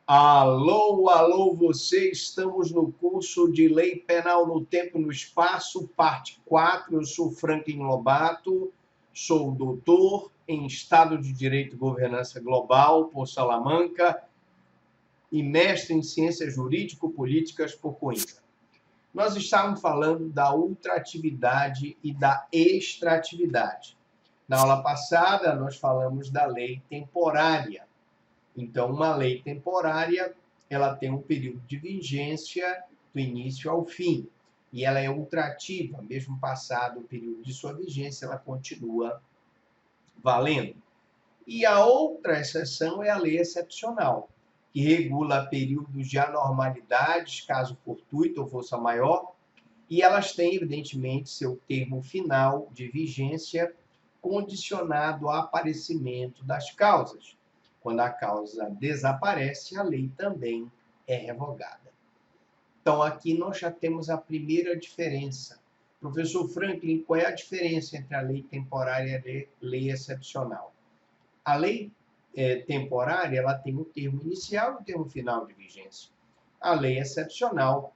Alô, alô, você, estamos no curso de Lei Penal no Tempo e no Espaço, parte 4. Eu sou Franklin Lobato, sou doutor em Estado de Direito e Governança Global por Salamanca e mestre em Ciências Jurídico-Políticas por Coimbra. Nós estávamos falando da ultratividade e da extratividade. Na aula passada, nós falamos da lei temporária. Então, uma lei temporária, ela tem um período de vigência do início ao fim. E ela é ultrativa, mesmo passado o período de sua vigência, ela continua valendo. E a outra exceção é a lei excepcional, que regula períodos de anormalidades, caso fortuito ou força maior, e elas têm, evidentemente, seu termo final de vigência condicionado ao aparecimento das causas. Quando a causa desaparece, a lei também é revogada. Então, aqui nós já temos a primeira diferença. Professor Franklin, qual é a diferença entre a lei temporária e a lei excepcional? A lei temporária, ela tem o termo inicial e o termo final de vigência. A lei excepcional,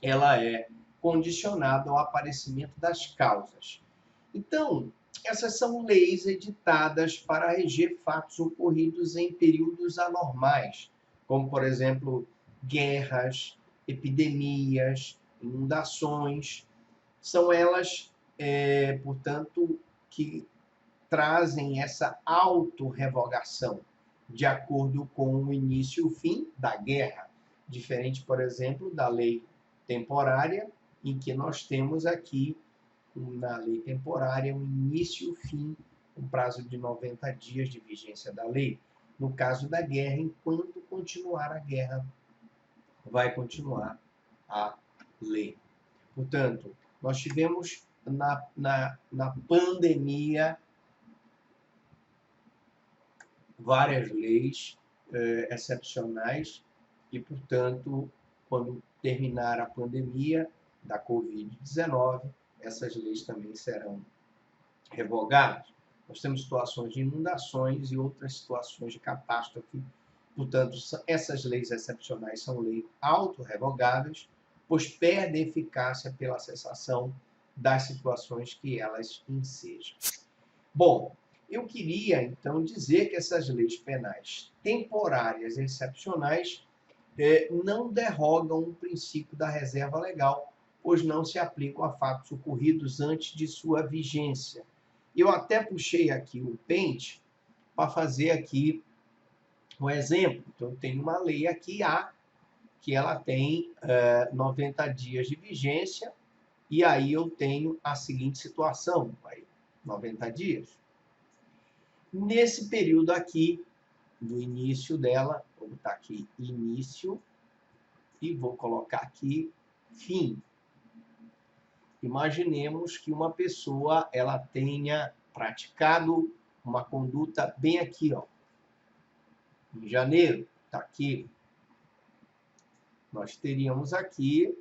ela é condicionada ao aparecimento das causas. Então, essas são leis editadas para reger fatos ocorridos em períodos anormais, como, por exemplo, guerras, epidemias, inundações. São elas, portanto, que trazem essa autorrevogação de acordo com o início e o fim da guerra. Diferente, por exemplo, da lei temporária, em que nós temos aqui na lei temporária um início e o fim, um prazo de 90 dias de vigência da lei. No caso da guerra, enquanto continuar a guerra, vai continuar a lei. Portanto, nós tivemos na pandemia várias leis excepcionais e, portanto, quando terminar a pandemia da Covid-19, essas leis também serão revogadas. Nós temos situações de inundações e outras situações de catástrofe. Portanto, essas leis excepcionais são leis autorrevogáveis, pois perdem eficácia pela cessação das situações que elas ensejam. Bom, eu queria, então, dizer que essas leis penais temporárias e excepcionais não derrogam o princípio da reserva legal, pois não se aplicam a fatos ocorridos antes de sua vigência. Eu até puxei aqui o pente para fazer aqui um exemplo. Então, eu tenho uma lei aqui, A, que ela tem 90 dias de vigência, e aí eu tenho a seguinte situação, 90 dias. Nesse período aqui, do início dela, vou botar aqui início, e vou colocar aqui fim. Imaginemos que uma pessoa ela tenha praticado uma conduta bem aqui, ó. Em janeiro, está aqui. Nós teríamos aqui,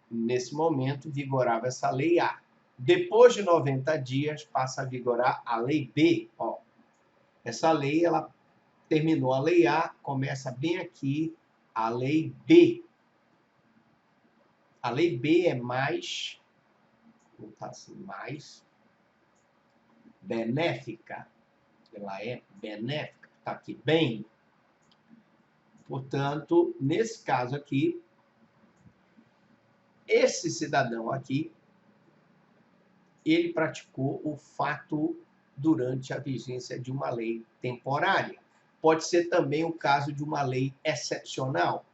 nesse momento, vigorava essa lei A. Depois de 90 dias, passa a vigorar a lei B. Ó. Essa lei, ela terminou a lei A, começa bem aqui a lei B. A lei B é mais, vou botar assim, mais benéfica. Ela é benéfica, está aqui bem. Portanto, nesse caso aqui, esse cidadão aqui, ele praticou o fato durante a vigência de uma lei temporária. Pode ser também o caso de uma lei excepcional.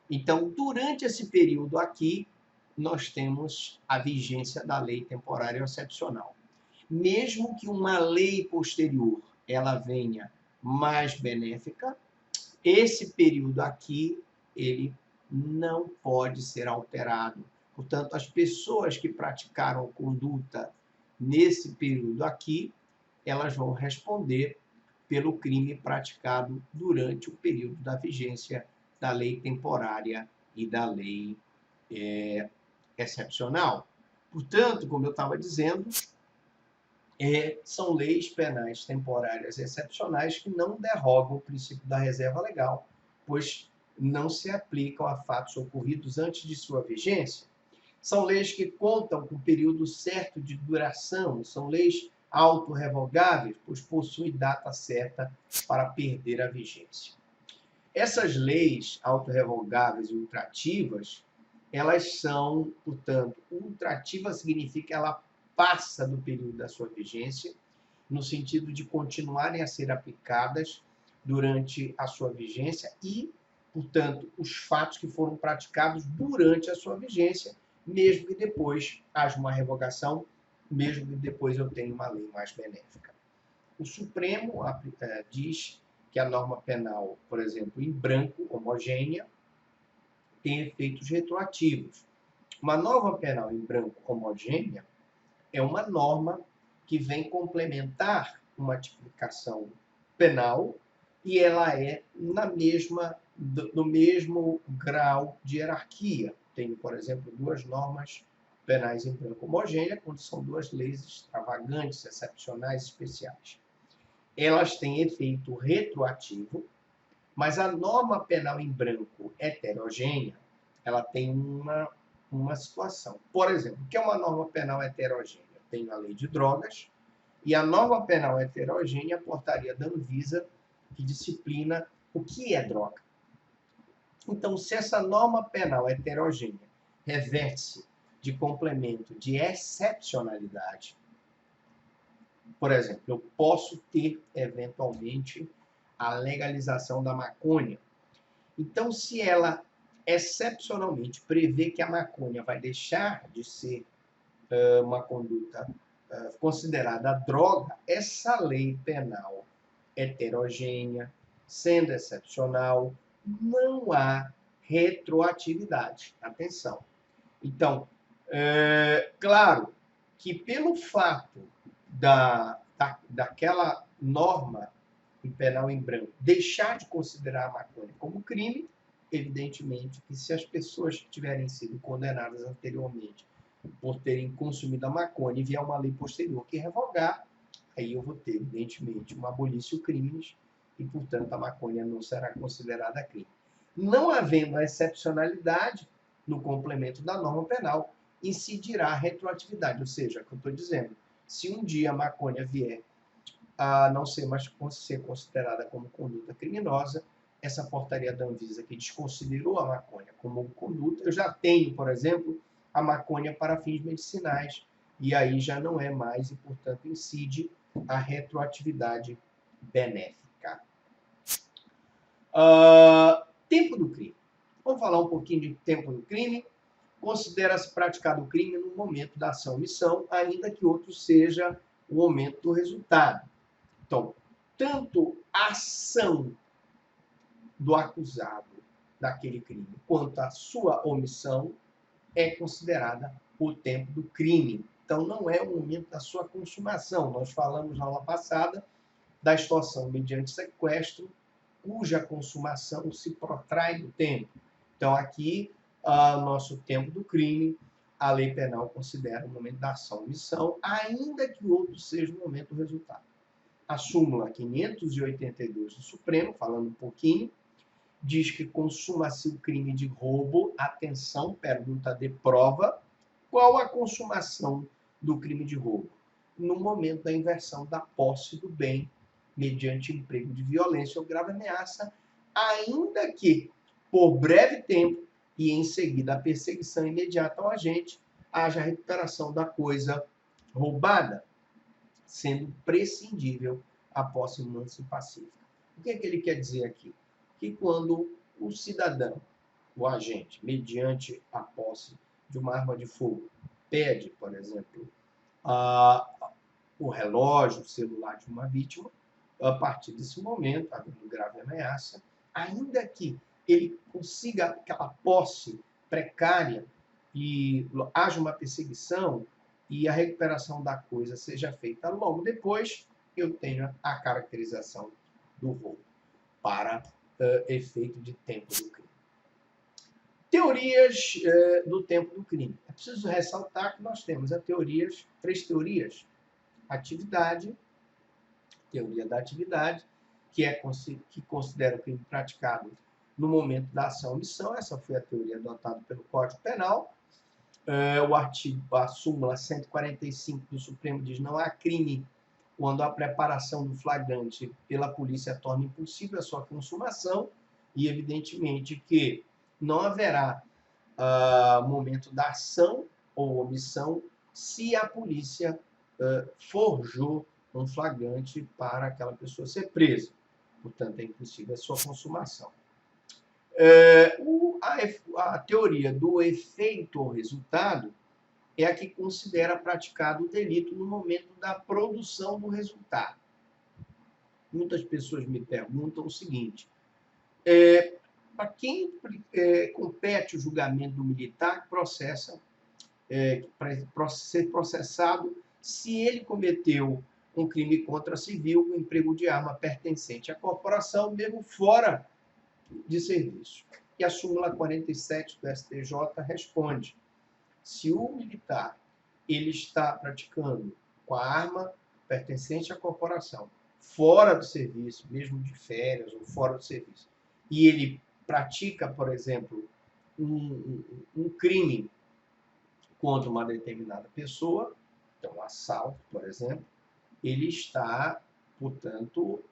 Então, durante esse período aqui, nós temos a vigência da lei temporária ou excepcional. Mesmo que uma lei posterior ela venha mais benéfica, esse período aqui, ele não pode ser alterado. Portanto, as pessoas que praticaram conduta nesse período aqui, elas vão responder pelo crime praticado durante o período da vigência da lei temporária e da lei excepcional. Portanto, como eu estava dizendo, são leis penais temporárias excepcionais que não derrogam o princípio da reserva legal, pois não se aplicam a fatos ocorridos antes de sua vigência. São leis que contam com período certo de duração, são leis autorrevogáveis, pois possuem data certa para perder a vigência. Essas leis autorrevogáveis e ultrativas, elas são, portanto, ultrativa significa que ela passa do período da sua vigência, no sentido de continuarem a ser aplicadas durante a sua vigência e, portanto, os fatos que foram praticados durante a sua vigência, mesmo que depois haja uma revogação, mesmo que depois eu tenha uma lei mais benéfica. O Supremo diz que a norma penal, por exemplo, em branco, homogênea, tem efeitos retroativos. Uma norma penal em branco homogênea é uma norma que vem complementar uma tipificação penal e ela é no mesmo grau de hierarquia. Tenho, por exemplo, duas normas penais em branco homogênea, quando são duas leis extravagantes, excepcionais, especiais. Elas têm efeito retroativo, mas a norma penal em branco heterogênea, ela tem uma situação. Por exemplo, o que é uma norma penal heterogênea? Tenho a lei de drogas e a norma penal heterogênea, a portaria da Anvisa, que disciplina o que é droga. Então, se essa norma penal heterogênea reverte-se de complemento de excepcionalidade, por exemplo, eu posso ter, eventualmente, a legalização da maconha. Então, se ela excepcionalmente prevê que a maconha vai deixar de ser uma conduta considerada droga, essa lei penal heterogênea, sendo excepcional, não há retroatividade. Atenção. Então, claro que pelo fato daquela norma penal em branco deixar de considerar a maconha como crime, evidentemente que se as pessoas tiverem sido condenadas anteriormente por terem consumido a maconha e vier uma lei posterior que revogar, aí eu vou ter, evidentemente, um abolício crimes e, portanto, a maconha não será considerada crime. Não havendo a excepcionalidade no complemento da norma penal, incidirá a retroatividade, ou seja, o que eu estou dizendo, se um dia a maconha vier a não ser mais ser considerada como conduta criminosa, essa portaria da Anvisa que desconsiderou a maconha como conduta, eu já tenho, por exemplo, a maconha para fins medicinais, e aí já não é mais, e portanto incide a retroatividade benéfica. Tempo do crime. Vamos falar um pouquinho de tempo do crime. Considera-se praticado o crime no momento da ação-omissão, ainda que outro seja o momento do resultado. Então, tanto a ação do acusado daquele crime quanto a sua omissão é considerada o tempo do crime. Então, não é o momento da sua consumação. Nós falamos na aula passada da extorsão mediante sequestro, cuja consumação se protrai no tempo. Então, aqui, nosso tempo do crime, a lei penal considera o momento da ação-omissão, ainda que o outro seja o momento do resultado. A súmula 582 do Supremo, falando um pouquinho, diz que consuma-se o crime de roubo. Atenção, pergunta de prova. Qual a consumação do crime de roubo? No momento da inversão da posse do bem, mediante emprego de violência ou grave ameaça, ainda que por breve tempo e em seguida a perseguição imediata ao agente, haja a recuperação da coisa roubada, sendo prescindível a posse mansa e pacífica. O que é que ele quer dizer aqui? Que quando o cidadão, o agente, mediante a posse de uma arma de fogo, pede, por exemplo, o relógio, o celular de uma vítima, a partir desse momento, havendo grave ameaça, ainda que ele consiga aquela posse precária e haja uma perseguição e a recuperação da coisa seja feita logo depois, eu tenho a caracterização do roubo para efeito de tempo do crime. Teorias do tempo do crime. É preciso ressaltar que nós temos três teorias atividade, que considera o crime praticado no momento da ação ou omissão. Essa foi a teoria adotada pelo Código Penal. A súmula 145 do Supremo diz: não há crime quando a preparação do flagrante pela polícia torna impossível a sua consumação, e evidentemente que não haverá momento da ação ou omissão se a polícia forjou um flagrante para aquela pessoa ser presa. Portanto, é impossível a sua consumação. A teoria do efeito ou resultado é a que considera praticado o delito no momento da produção do resultado. Muitas pessoas me perguntam o seguinte: para quem compete o julgamento do militar que processa, para ser processado se ele cometeu um crime contra civil com emprego de arma pertencente à corporação, mesmo fora de serviço? E a súmula 47 do STJ responde: se o militar ele está praticando com a arma pertencente à corporação, fora do serviço, mesmo de férias ou fora do serviço, e ele pratica, por exemplo, um crime contra uma determinada pessoa, então um assalto, por exemplo, ele está, portanto,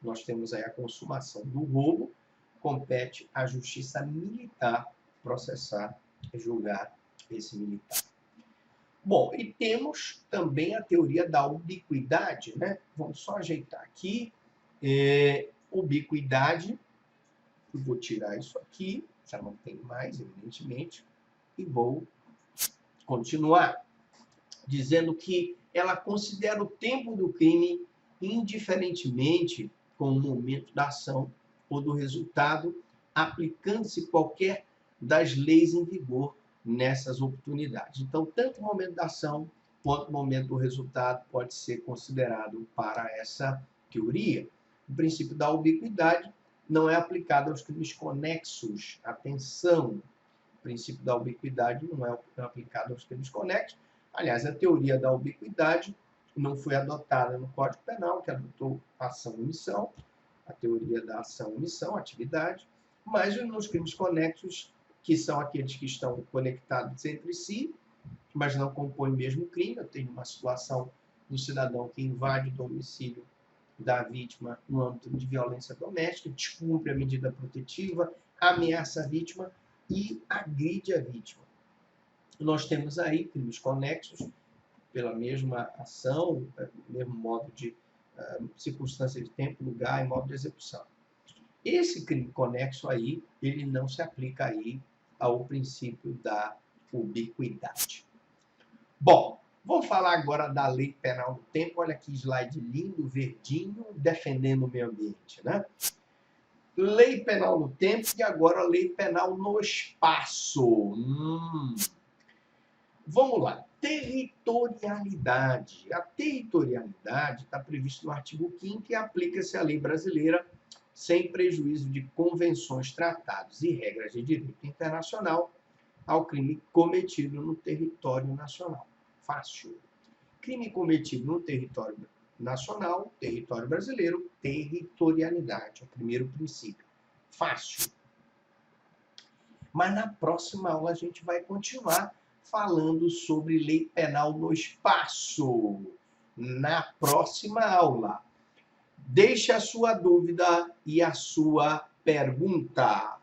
nós temos aí a consumação do roubo, compete à justiça militar processar e julgar esse militar. Bom, e temos também a teoria da ubiquidade, né? Vamos só ajeitar aqui. Ubiquidade, eu vou tirar isso aqui, já não tem mais, evidentemente, e vou continuar dizendo que ela considera o tempo do crime indiferentemente com o momento da ação ou do resultado, aplicando-se qualquer das leis em vigor nessas oportunidades. Então, tanto o momento da ação quanto o momento do resultado pode ser considerado para essa teoria. O princípio da ubiquidade não é aplicado aos crimes conexos. Atenção! O princípio da ubiquidade não é aplicado aos crimes conexos. Aliás, a teoria da ubiquidade não foi adotada no Código Penal, que adotou ação e omissão, a teoria da ação e omissão, atividade, mas nos crimes conexos, que são aqueles que estão conectados entre si, mas não compõem o mesmo crime. Eu tenho uma situação do cidadão que invade o domicílio da vítima no âmbito de violência doméstica, descumpre a medida protetiva, ameaça a vítima e agride a vítima. Nós temos aí crimes conexos pela mesma ação, mesmo modo de circunstância de tempo, lugar e modo de execução. Esse crime conexo aí, ele não se aplica aí ao princípio da ubiquidade. Bom, vou falar agora da Lei Penal no Tempo. Olha que slide lindo, verdinho, defendendo o meio ambiente, né? Lei Penal no Tempo e agora Lei Penal no Espaço. Vamos lá. Territorialidade. A territorialidade está prevista no artigo 5º e aplica-se à lei brasileira sem prejuízo de convenções, tratados e regras de direito internacional ao crime cometido no território nacional. Fácil. Crime cometido no território nacional, território brasileiro, territorialidade. É o primeiro princípio. Fácil. Mas na próxima aula a gente vai continuar falando sobre lei penal no espaço. Na próxima aula. Deixe a sua dúvida e a sua pergunta.